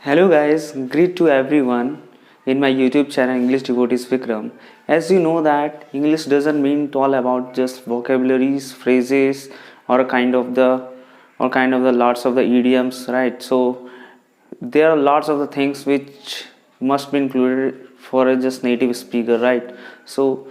Hello guys, greet to everyone in my YouTube channel English Devotees Vikram. As you know that English doesn't mean all about just vocabularies, phrases, or kind of the lots of the idioms, right? So there are lots of the things which must be included for a just native speaker, right? So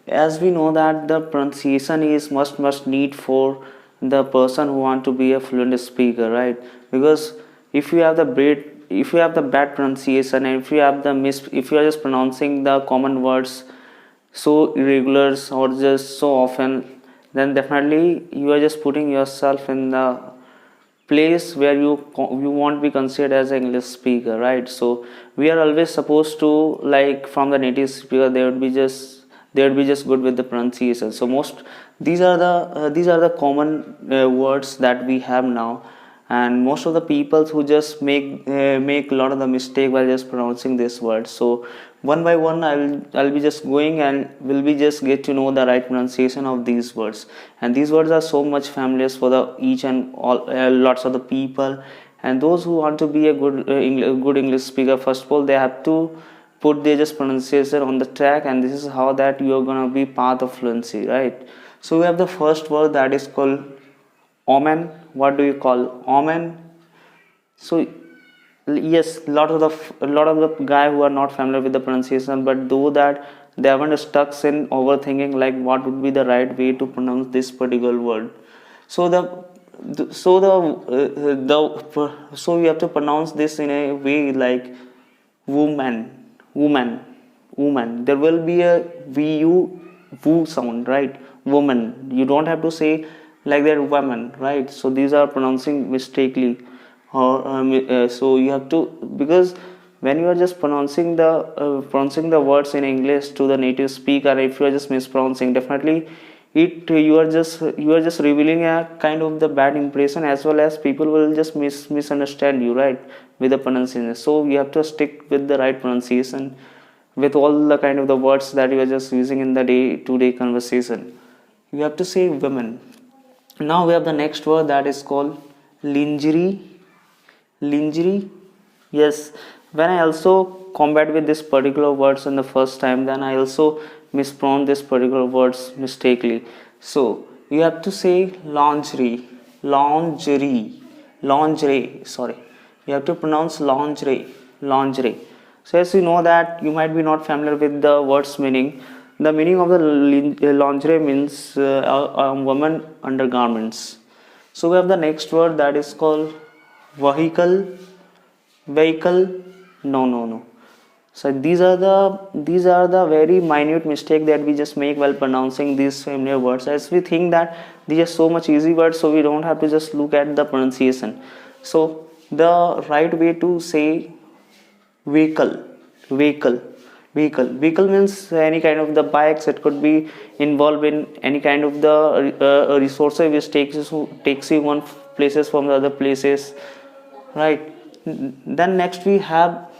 as we know that the pronunciation is must need for the person who want to be a fluent speaker, right? Because if you have the bad pronunciation, and if you are just pronouncing the common words so irregular or just so often, then definitely you are just putting yourself in the place where you won't be considered as an English speaker, right? So we are always supposed to, like, from the native speaker, they would be just good with the pronunciation. So most these are the common words that we have now, and most of the people who just make a lot of the mistake while just pronouncing this word. So one by one I'll be just going, and will be just get to know the right pronunciation of these words. And these words are so much familiar for the each and all lots of the people. And those who want to be a good English speaker, first of all they have to put their just pronunciation on the track, and this is how that you're gonna be path of fluency, right? So we have the first word that is called omen. What do you call omen? So yes, a lot of the guy who are not familiar with the pronunciation, but though that they haven't stuck in overthinking like what would be the right way to pronounce this particular word. So so you have to pronounce this in a way like woman, woman, woman. There will be a vu woo sound, right? Woman. You don't have to say like that woman, right? So these are pronouncing mistakenly, or so you have to, because when you are just pronouncing the words in English to the native speaker, if you are just mispronouncing, definitely you are just revealing a kind of the bad impression, as well as people will just misunderstand you, right, with the pronunciation. So you have to stick with the right pronunciation with all the kind of the words that you are just using in the day to day conversation. You have to say women. Now we have the next word that is called lingerie. Lingerie. Yes, when I also combat with this particular words in the first time, then I also mispronounce this particular words mistakenly. So you have to say lingerie, lingerie, lingerie, sorry. You have to pronounce lingerie, lingerie. So as you know that you might be not familiar with the words meaning. The meaning of the lingerie means a woman undergarments. So we have the next word that is called vehicle. Vehicle. No. So these are the very minute mistake that we just make while pronouncing these familiar words, as we think that these are so much easy words, so we don't have to just look at the pronunciation. So the right way to say vehicle, vehicle, vehicle means any kind of the bikes. It could be involved in any kind of the resources which takes you one places from the other places, right? Then next we have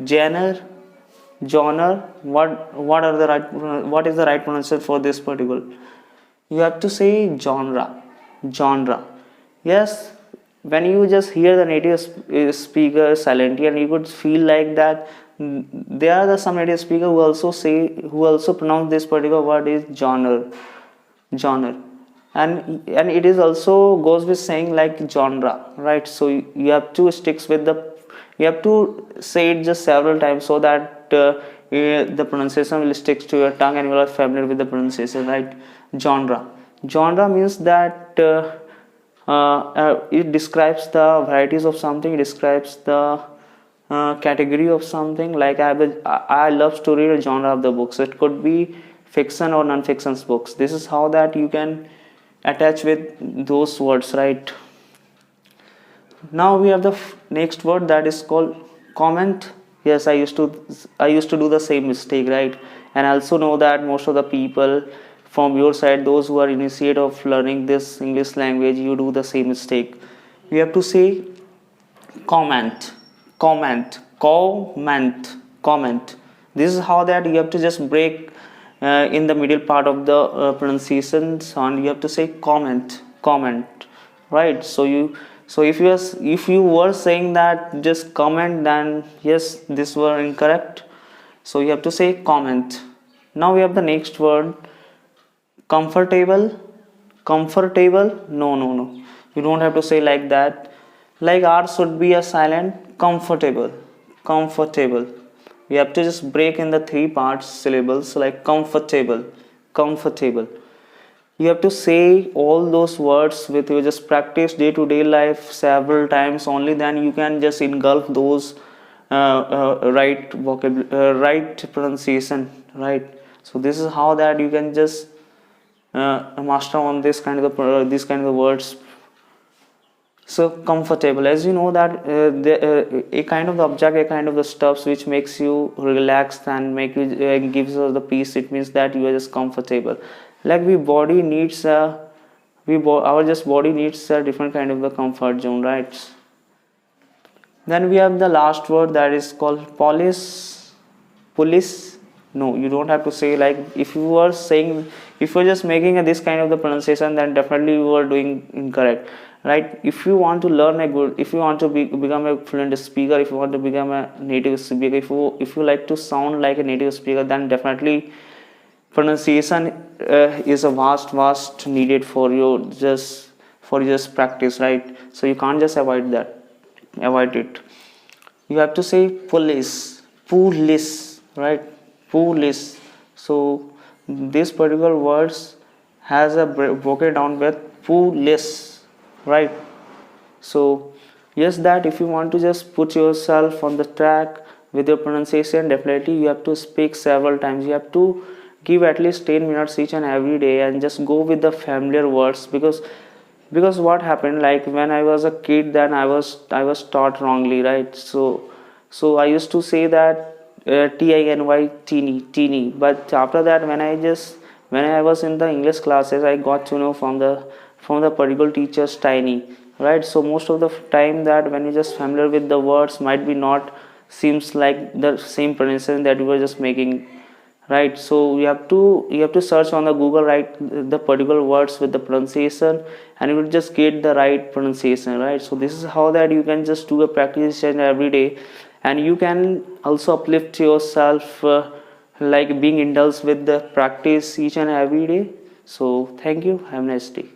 genre. Genre. What is the right pronunciation for this particular? You have to say genre. Genre. Yes, when you just hear the native speaker silently, and you could feel like that there are some native speaker who also pronounce this particular word is genre. Genre. And it is also goes with saying like genre, right? So you have to you have to say it just several times, so that the pronunciation will stick to your tongue and you are familiar with the pronunciation, right? Genre. Genre means that it describes the varieties of something. It describes the category of something. Like I love to read a genre of the books. It could be fiction or non-fiction books. This is how that you can attach with those words, right? Now we have the next word that is called comment. Yes, I used to do the same mistake, right? And I also know that most of the people from your side, those who are initiate of learning this English language, you do the same mistake. You have to say comment, comment, comment, comment. This is how that you have to just break in the middle part of the pronunciation sound. You have to say comment, comment, right? So So if you were saying that just comment, then yes, this were incorrect. So you have to say comment. Now we have the next word, comfortable. Comfortable, no, you don't have to say like that. Like R should be a silent. Comfortable, comfortable. You have to just break in the three parts syllables, like comfortable, comfortable. You have to say all those words with you, just practice day to day life several times, only then you can just engulf those right vocabulary, right pronunciation, right? So this is how that you can just master on this kind of these kind of words. So comfortable, as you know that a kind of the object, a kind of the stuffs which makes you relaxed and make you gives us the peace, it means that you are just comfortable. Like we body needs a our just body needs a different kind of the comfort zone, right? Then we have the last word, that is called police. Police, no, you don't have to say like, if you were saying, if you're just making this kind of the pronunciation, then definitely you are doing incorrect, right? If you want to learn a good, if you want to become a fluent speaker, if you want to become a native speaker, if you like to sound like a native speaker, then definitely pronunciation is a vast needed for you, just practice, right? So you can't just avoid it. You have to say police, right? Police. So this particular words has a broken down with police, right? So yes, that if you want to just put yourself on the track with your pronunciation, definitely you have to speak several times. You have to give at least 10 minutes each and every day and just go with the familiar words, because what happened, like when I was a kid, then I was taught wrongly, right? So I used to say that TINY, teeny, but after that, when I was in the English classes, I got to know from the particular teachers tiny, right? So most of the time, that when you just familiar with the words, might be not seems like the same pronunciation that you were just making, right? So you have to search on the Google, right, the particular words with the pronunciation, and you will just get the right pronunciation, right? So this is how that you can just do a practice every day, and you can also uplift yourself, like being indulged with the practice each and every day. So thank you, have a nice day.